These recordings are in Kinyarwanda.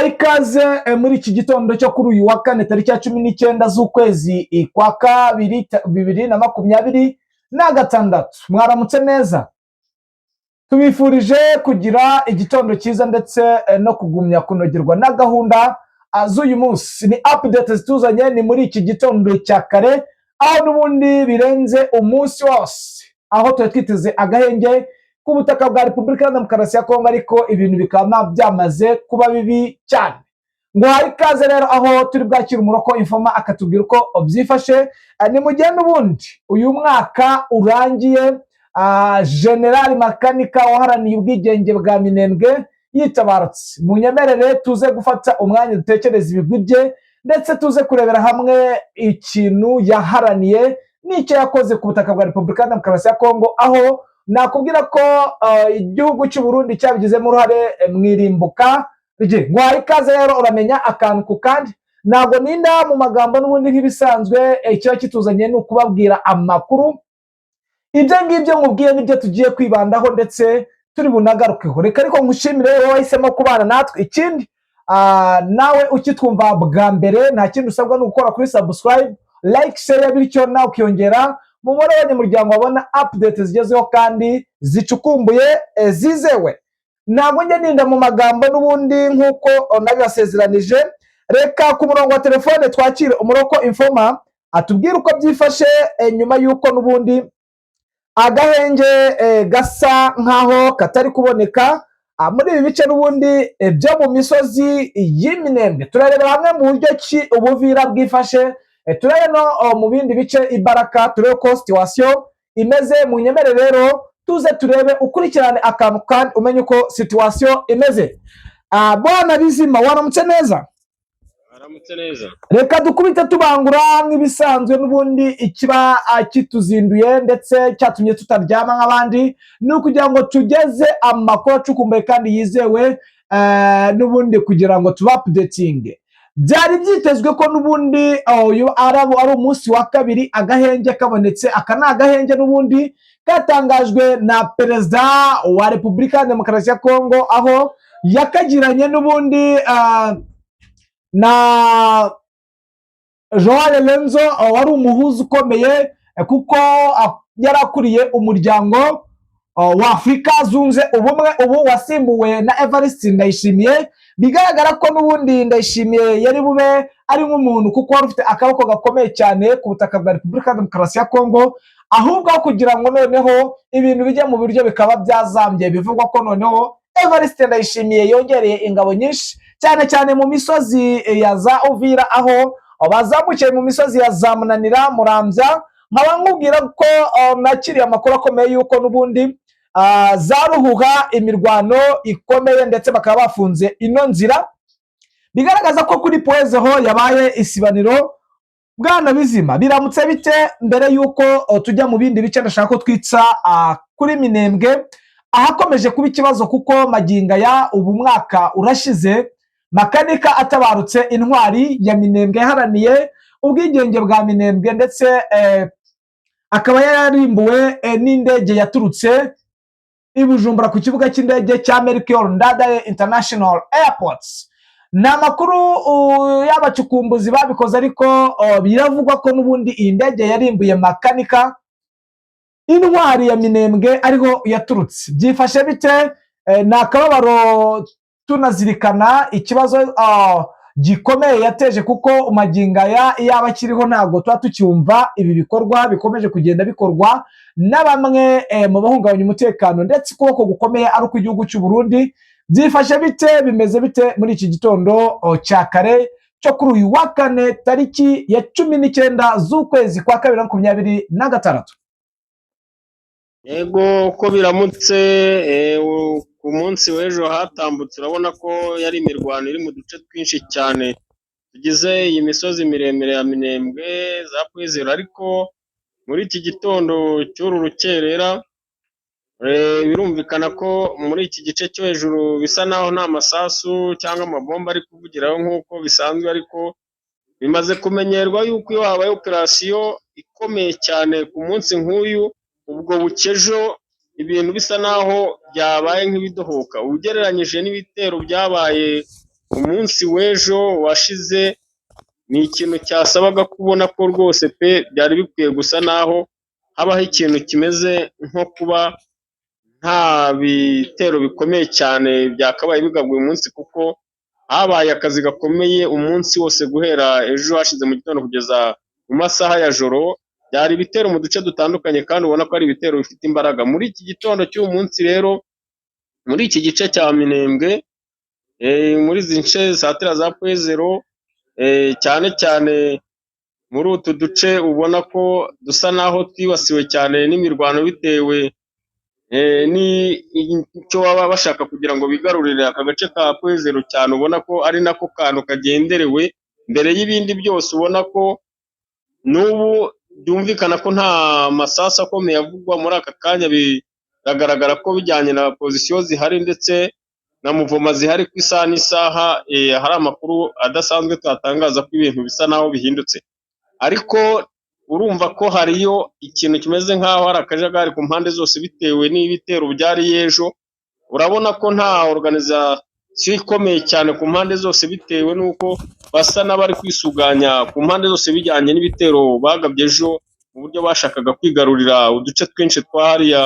Nguhaye ikaze muri iki gitondo cyo kuri uyu wa kane tariki ya 19 z'ukwezi kwa kabiri 2026. Mwaramutse neza, tubifurije kugira igitondo cyiza ndetse no kugumya kunogerwa na gahunda z'uyu munsi. Ni update zituzanye ni muri iki gitondo cya kare, aho n'ubundi birenze umunsi wose, aho tuba twiteze agahenge ku butaka bwa Repubulika ya Demokarasi ya Kongo, ariko ibintu bikaba byamaze kuba bibi cyane. Nguhaye ikaze rero aho turi bwakira umuroko Informa akatubwira uko byifashe. Ni mu gihe n'ubundi uyu mwaka urangiye, General Makanika waharaniye ubwigenge bwa Minembwe yitabarutse. Munyemerere tuze gufata umwanya dutekereza ibigwi bye, ndetse tuze kurebera hamwe ikintu yaharaniye n'icyo yakoze ku butaka bwa Repubulika ya Demokarasi ya Kongo, aho nakubwira ko igihugu cy'u Burundi cyabigizemo uruhare mwirimbuka rye. Nguhaye ikaze rero, uramenya akantu ku kandi, ntabwo ninda mu magambo n'ubundi nk'ibisanzwe. Ikiba kituzanye ni ukubabwira amakuru. Ibyo ngibyo nkubwiye nibyo tugiye kwibandaho ndetse turi bunagarukeho. Reka ariko ngushimire wowe wahisemo kubana natwe. Ikindi nawe ukitwumva bwa mbere, nta kindi usabwa no gukora kuri subscribe, like, share, bityo nawe ukiyongera mu mubare w'abanyamuryango babona update zigezeho kandi zicukumbuye zizewe. Ntabwo njye ninda mu magambo n'ubundi nk'uko nabibasezeranije. Reka ku murongo wa telefone twakire umuroko Informa atubwire uko byifashe nyuma y'uko n'ubundi agahenge gasa nkaho katari kuboneka muri ibi bice n'ubundi byo mu misozi y'Iminembwe. Turarebera hamwe mu buryo ki ubuvira bwifashe, turebe no mu bindi bice Ibaraka, turebe ko situation imeze. Mu nyemere rero tuze turebe, ukurikirane akantu kandi umenye uko situation imeze. Bwana Bizima, waramutse neza? Waramutse neza. Reka dukubite tubangura nk'ibisanzwe n'ubundi ikiba kituzinduye ndetse cyatumye tutaryama nk'abandi, ni ukugira ngo tugeze amakuru acukumbuye kandi yizewe, n'ubundi kugira ngo tubapdatinge. Byari byitezwe ko n'ubundi ari umunsi wa kabiri agahenge kabonetse. Aka ni agahenge n'ubundi katangajwe na Perezida wa Repubulika ya Demokarasi ya Kongo, aho yakagiranye n'ubundi na Joao Lorenzo, wari umuhuza ukomeye kuko yarakuriye umuryango wa Afurika zunze ubumwe, ubu wasimbuwe na Evariste Ndayishimiye. Bigaragara ko n'ubundi Ndayishimiye yari bube ari nk'umuntu kuko wari ufite akaboko gakomeye cyane ku butaka bwa Repubulika ya Demokarasi ya Kongo, ahubwo kugira ngo noneho ibintu bijya mu buryo bikaba byazambye. Bivugwa ko noneho Evariste Ndayishimiye yongereye ingabo nyinshi cyane cyane mu misozi ya za Uvira, aho bazamukiye mu misozi ya za Munanira, Muramvya. Nkaba nkubwira ko nakiriye amakuru akomeye yuko n'ubundi za Ruhuha imirwano ikomeye ndetse bakaba bafunze ino nzira, bigaragaza ko kuri Poezeho yabaye isibaniro. Bwana Bizima, biramutse bite mbere yuko tujya mu bindi bice? Ndashaka ko twitsa kuri Minembwe ahakomeje kuba ikibazo, kuko maginga ya ubu mwaka urashize Makanika atabarutse, intwari ya Minembwe yaharaniye ubwigenge bwa Minembwe, ndetse akaba yarimbuwe n'indege yaturutse i Bujumbura ku kibuga cy'indege cya Melchior Ndadaye International Airport. Ni amakuru y'abacukumbuzi babikoze, ariko biravugwa ko n'ubundi iyi ndege yarimbuye Makanika, intwari ya Minembwe, ariho yaturutse. Byifashe bite? Ni akababaro, tunazirikana ikibazo gikomeye yateje, kuko maginga yaba akiriho ntabwo tuba tucyumva ibi bikorwa bikomeje kugenda bikorwa na bamwe mu bahungabanya umutekano, ndetse ukuboko gukomeye ari uko igihugu cy'u Burundi. Byifashe bite? Bimeze bite muri iki gitondo cya kare cyo kuri uyu wa kane tariki ya 19 z'ukwezi kwa 2026? Yego, ko biramutse ku munsi w'ejo hatambutse, urabona ko yari imirwano iri mu duce twinshi cyane tugize iyi misozi miremire ya Minembwe za Poezeho. Ariko muri iki gitondo cy'uru rukerera birumvikana ko muri iki gice cyo hejuru bisa naho nta masasu cyangwa amabomba ari kuvugiraho nk'uko bisanzwe, ariko bimaze kumenyerwa yuko iyo habaye operasiyo ikomeye cyane ku munsi nk'uyu, ubwo bukejo ibintu bisa naho byabaye nk'ibidohoka ugereranyije n'ibitero byabaye umunsi w'ejo washize ni ikintu cyasabaga kubona ko rwose pe byari bikwiye gusa naho habaho ikintu kimeze nko kuba nta bitero bikomeye cyane byakabaye bigabwa uyu munsi, kuko habaye akazi gakomeye umunsi wose guhera ejo hashize mu gitondo kugeza mu masaha ya joro. Byari ibitero mu duce dutandukanye kandi ubona ko ari ibitero bifite imbaraga. Muri iki gitondo cy'uyu munsi rero, muri iki gice cya Minembwe, muri izi nce zatira za Pwezero, cyane cyane muri utu duce ubona ko dusa naho twibasiwe cyane n'imirwano, bitewe n'icyo baba bashaka kugira ngo bigarurire aka gace ka Pwezero cyane, ubona ko ari nako kantu kagenderewe mbere y'ibindi byose. Ubona ko n'ubu byumvikana ko nta masasu akomeye avugwa muri aka kanya, biragaragara ko bijyanye na pozisiyo zihari ndetse na muvoma zihari ku isaha n'isaha, hari amakuru adasanzwe tuhatangaza ko ibintu bisa naho bihindutse, ariko urumva ko hariyo ikintu kimeze nk'aho hari akajagari ku mpande zose bitewe n'ibitero byari ejo. Urabona ko nta organization ikomeye cyane ku mpande zose bitewe n'uko basa n'abari kwisuganya ku mpande zose bijyanye n'ibitero bagabye ejo, mu buryo bashakaga kwigarurira uduce twinshi twa hariya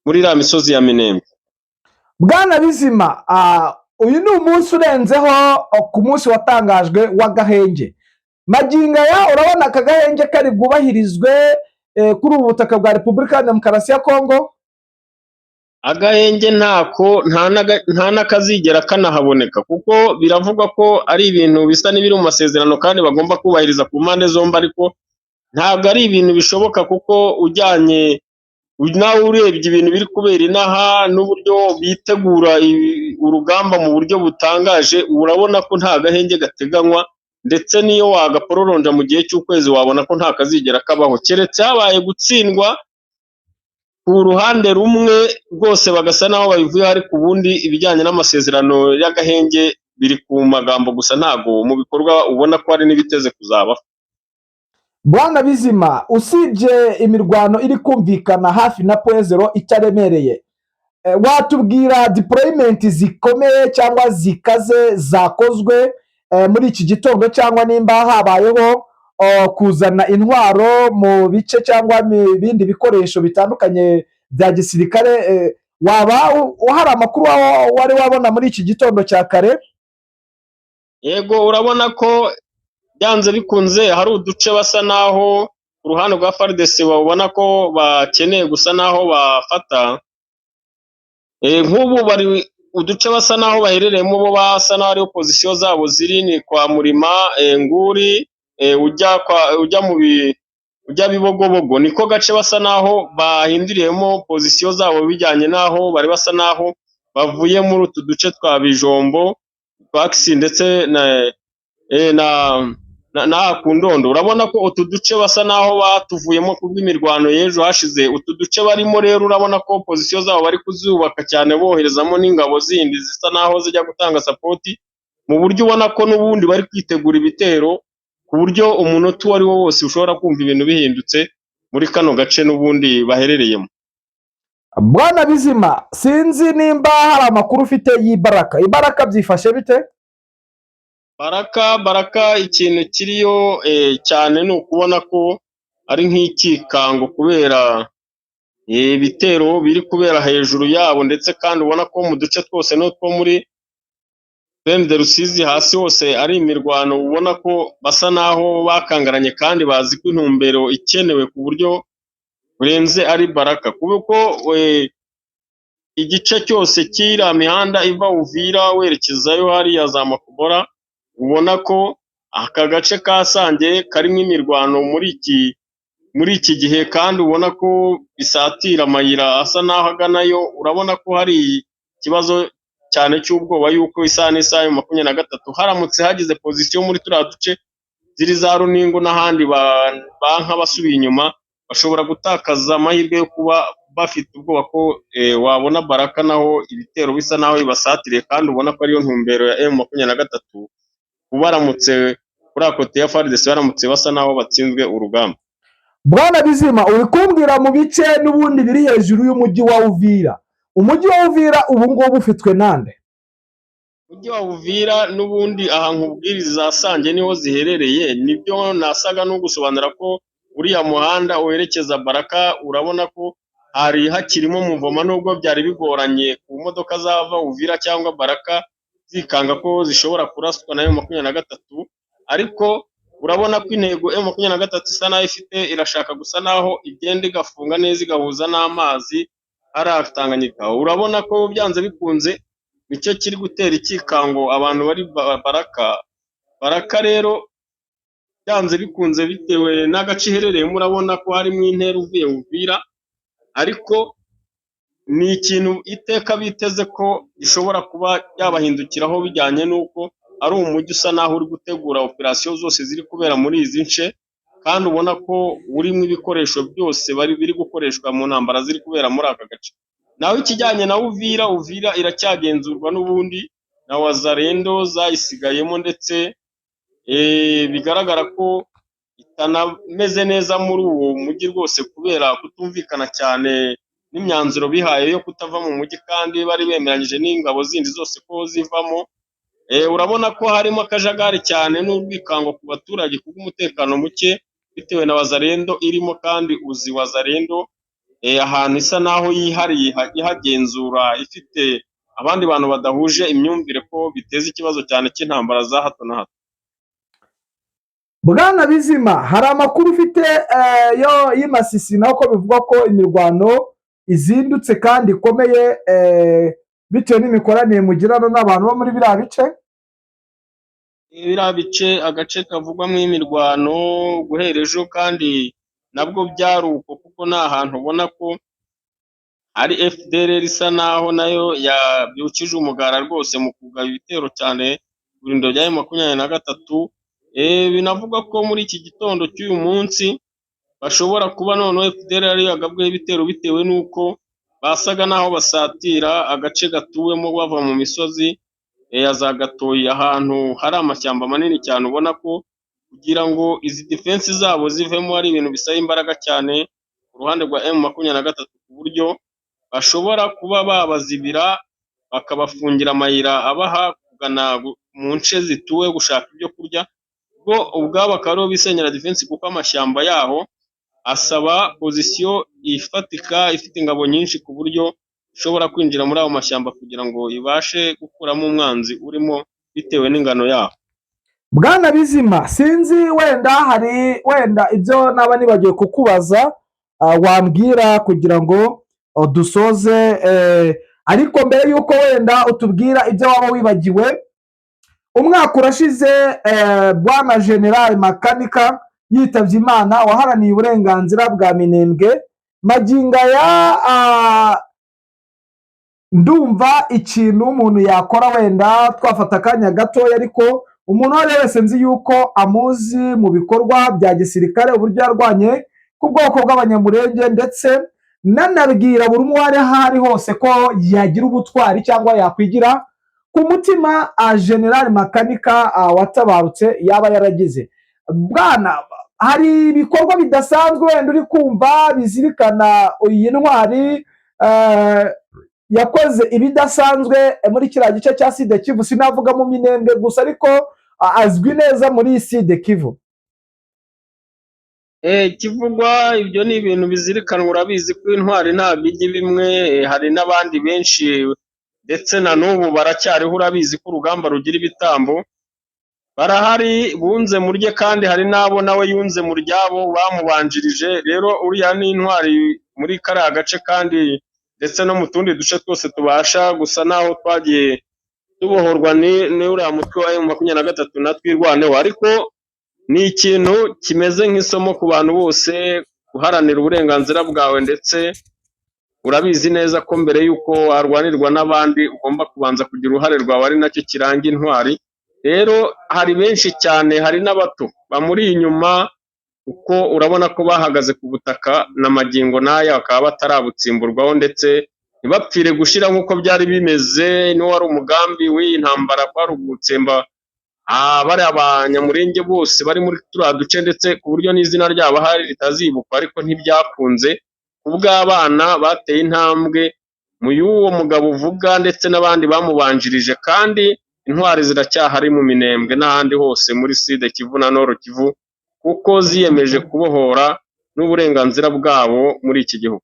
muri iriya misozi ya Minembwe. Bwana Bizima, uyu ni umunsi urenzeho ku munsi watangajwe w'agahenge. Magingo aya urabona aka gahenge kari bwubahirizwe kuri ubu butaka bwa Repubulika ya Demokarasi ya Kongo? Agahenge nta n'akazigera kanahaboneka, kuko biravugwa ko ari ibintu bisa n'ibiri mu masezerano kandi bagomba kubahiriza ku mpande zombi, ariko ntabwo ari ibintu bishoboka, kuko ujyanye nawe urebye ibintu biri kubera inaha n'uburyo bitegura urugamba mu buryo butangaje, urabona ko nta gahenge gateganywa, ndetse n'iyo wagapororonja mu gihe cy'ukwezi wabona ko nta kazigera kabaho, keretse habaye gutsindwa ku ruhande rumwe rwose bagasa naho babivuye, ariko ubundi ibijyanye n'amasezerano y'agahenge biri ku magambo gusa, ntago mu bikorwa ubona ko hari n'ibiteze kuzabaho. Bwana Bizima, usibye imirwano iri kumvikana hafi na Pwezero itaremereye, watubwira deployment zikomeye cyangwa zikaze zakozwe muri iki gitondo, cyangwa nimba habayeho kuzana intwaro mu bice cyangwa ibindi bikoresho bitandukanye bya gisirikare? Waba hari amakuru wari wabona muri iki gitondo cya kare? Yego, urabona ko byanze bikunze hari uduce basa naho ku ruhande rwa FARDC babona ko bakeneye gusa naho bafata. Nk'ubu bari uduce basa naho baherereyemo bo basa naho ariho pozisiyo zabo ziri, ni kwa Murima, Nguri, ujya Bibogobogo, niko gace basa naho bahinduriyemo pozisiyo zabo bijyanye naho bari basa naho bavuye muri utu duce twa Bijombo, Twaksi ndetse na Kundondo. Urabona ko utu duce basa naho batuvuyemo kubw'imirwano y'ejo hashize. Utu duce barimo rero urabona ko pozisiyo zabo bari kuzubaka cyane, boherezamo n'ingabo zindi zisa naho zijya gutanga sapoti, mu buryo ubona ko n'ubundi bari kwitegura ibitero, ku buryo umunota uwo ari wo wose ushobora kumva ibintu bihindutse muri kano gace n'ubundi baherereyemo. Bwana Bizima, sinzi nimba hari amakuru ufite y'Ibaraka. Ibaraka byifashe bite? Baraka ikintu kiriyo cyane ni ukubona ko ari nk'ikikango, kubera ibitero biri kubera hejuru yabo, ndetse kandi ubona ko mu duce twose n'utwo muri Plaine Rusizi hasi hose ari imirwano, ubona ko basa naho bakangaranye kandi bazi ko intumbero ikenewe ku buryo burenze ari Baraka, kuko igice cyose cy'iriya mihanda iva Uvira werekezayo hariya za Makobora, ubona ko aka gace ka Sange karimo imirwano muri iki gihe, kandi ubona ko bisatira amayira asa naho aganayo. Urabona ko hari ikibazo cyane cy'ubwoba yuko isaha n'isaha 23 haramutse hagize pozisiyo muri turiya duce ziri za Runingo n'ahandi banka basubiye inyuma, bashobora gutakaza amahirwe yo kuba bafite ubwoba ko wabona Baraka naho ibitero bisa naho bibasatiriye, kandi ubona ko ariyo ntumbero ya M23, baramutse kuri akote ya FARDC baramutse basa naho batsinzwe urugamba. Bwana Bizima, uri kumbwira mu bice n'ubundi biri hejuru y'umujyi wa Uvira. Umujyi wa Uvira ubu ngubu ufitwe nande? Umujyi wa Uvira n'ubundi aha nkubwiriza za Sange niho ziherereye, nibyo nasaga n'ugusobanura ko uriya muhanda werekeza Baraka urabona ko hari hakirimo muvoma, nubwo byari bigoranye ku modoka zava Uvira cyangwa Baraka zikanga ko zishobora kuraswa na M23, ariko urabona ko intego M23 isa naho ifite, irashaka gusa naho igenda igafunga neza igahuza n'amazi ari Tanganyika. Urabona ko byanze bikunze nicyo kiri gutera ikikango abantu bari Baraka. Baraka rero byanze bikunze bitewe n'agace iherereyemo, urabona ko harimo intera uvuye Uvira, ariko ni ikintu iteka biteze ko gishobora kuba yabahindukiraho bijyanye n'uko ari umujyi usa naho uri gutegura operasiyo zose ziri kubera muri izi nce, kandi ubona ko urimo ibikoresho byose biri gukoreshwa mu ntambara ziri kubera muri aka gace. Naho ikijyanye na Uvira, Uvira iracyagenzurwa n'ubundi na Wazalendo zayisigayemo, ndetse bigaragara ko itanameze neza muri uwo mujyi rwose, kubera kutumvikana cyane n'imyanzuro bihaye yo kutava mu mujyi, kandi bari bemeranyije n'ingabo zindi zose ko zivamo. Urabona ko harimo akajagari cyane n'urwikango ku baturage kubw'umutekano muke bitewe na Wazalendo irimo, kandi uzi Wazalendo ahantu isa naho yihariye ihagenzura ifite abandi bantu badahuje imyumvire, ko biteza ikibazo cyane cy'intambara za hato na hato. Bwana Bizima, hari amakuru ufite y'Imasisi naho ko bivugwa ko imirwano izindutse kandi ikomeye bitewe n'imikoranire mugirana n'abantu bo muri biriya bice? Biriya bice agace kavugwamo imirwano guhera ejo, kandi nabwo byari uko, kuko ni ahantu ubona ko ari FDLR isa naho nayo yabyukije umugara rwose mu kugaba ibitero cyane ku birindiro bya M23. Binavugwa ko muri iki gitondo cy'uyu munsi bashobora kuba noneho FDLR yagabweho ibitero bitewe n'uko basaga naho basatira agace gatuwemo bava mu misozi ya za Gatoyi, ahantu hari amashyamba manini cyane, ubona ko kugira ngo izi defense zabo zivemo ari ibintu bisaba imbaraga cyane ku ruhande rwa M23, ku buryo bashobora kuba babazibira bakabafungira amayira abaha kugana mu nce zituwe gushaka ibyo kurya, ubwo ubwabo akaba aribo bisenyera defense, kuko amashyamba yaho asaba pozisiyo ifatika ifite ingabo nyinshi, ku buryo ishobora kwinjira muri ayo mashyamba kugira ngo ibashe gukuramo umwanzi urimo bitewe n'ingano yaho. Bwana Bizima, sinzi wenda ibyo naba nibagiwe kukubaza wambwira kugira ngo dusoze, ariko mbere y'uko wenda utubwira ibyo waba wibagiwe, umwaka urashize Bwana General Makanika yitabye Imana, waharaniye uburenganzira bwa Minembwe. Magingo aya ndumva ikintu umuntu yakora, wenda twafata akanya gatoya, ariko umuntu uwo ari we wese nzi yuko amuzi mu bikorwa bya gisirikare, uburyo yarwanye ku bwoko bw'Abanyamulenge, ndetse nanabwira buri umwe aho ari hose ko yagira ubutwari cyangwa yakwigira ku mutima General Makanika watabarutse yaba yaragize. Bwana, hari ibikorwa bidasanzwe wenda uri kumva bizirikana iyi ntwari yakoze ibidasanzwe muri kiriya gice cya Sud Kivu? Sinavuga mu Minembwe gusa, ariko azwi neza muri Sud Kivu. Kivugwa ibyo ni ibintu bizirikanwa, urabizi ko intwari ntabwo ijya bimwe, hari n'abandi benshi ndetse na n'ubu baracyariho, urabizi ko urugamba rugira ibitambo, barahari bunze murye, kandi hari n'abo nawe yunze mu ryabo bamubanjirije. Rero uriya ni intwari muri kariya gace, kandi ndetse no mu tundi duce twose tubasha gusa naho twagiye tubohorwa n'uriya mutwe wa M23 na twirwaneho, ariko ni ikintu kimeze nk'isomo ku bantu bose guharanira uburenganzira bwawe, ndetse urabizi neza ko mbere y'uko warwanirwa n'abandi ugomba kubanza kugira uruhare rwawe, ari nacyo kiranga intwari. Rero hari benshi cyane, hari n'abato bamuri inyuma, kuko urabona ko bahagaze ku butaka na magingo n'aya bakaba batarabutsimburwaho, ndetse ntibapfire gushira nk'uko byari bimeze. Niwo wari umugambi w'iyi ntambara, kwari ugutsemba bari Abanyamulenge bose bari muri turiya duce, ndetse ku buryo n'izina ryabo hari ritazibukwa, ariko ntibyakunze kubw'abana bateye intambwe mu y'uwo mugabo uvuga, ndetse n'abandi bamubanjirije, kandi intwari ziracyahari mu Minembwe n'ahandi hose muri Sud Kivu na Nord Kivu, kuko ziyemeje kubohora n'uburenganzira bwabo muri iki gihugu.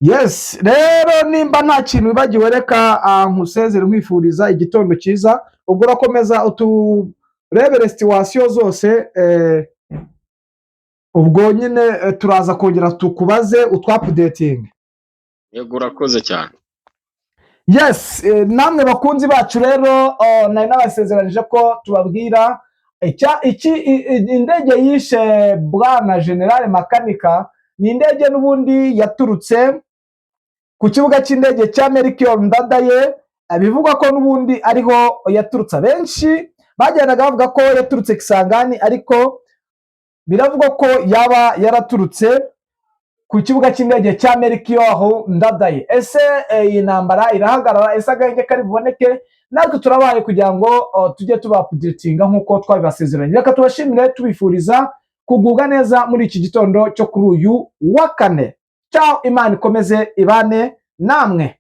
Yes, rero nimba nta kintu wibagiwe reka nkusezere nkwifuriza igitondo cyiza, ubwo urakomeza uturebere situwasiyo zose, ubwo nyine turaza kongera tukubaze utwapudetingi. Yego, urakoze cyane. Yes, namwe bakunzi bacu rero nari nabasezeranije ko tubabwira indege yishe bwana General Makanika ni indege n'ubundi yaturutse ku kibuga cy'indege cya Melchior Ndadaye, bivugwa ko n'ubundi ariho yaturutse. Benshi bagendaga bavuga ko yaturutse Kisangani, ariko biravugwa ko yaba yaraturutse ku kibuga cy'indege cya Melchior Ndadaye. Ese iyi ntambara irahagarara? Ese agahenge kari buboneke? Natwe turabaye kugira ngo tujye tubapudetinga nk'uko twabibasezeranye. Reka tubashimire tubifuriza kugubwa neza muri iki gitondo cyo kuri uyu wa kane. Ciao, Imana ikomeze ibane namwe.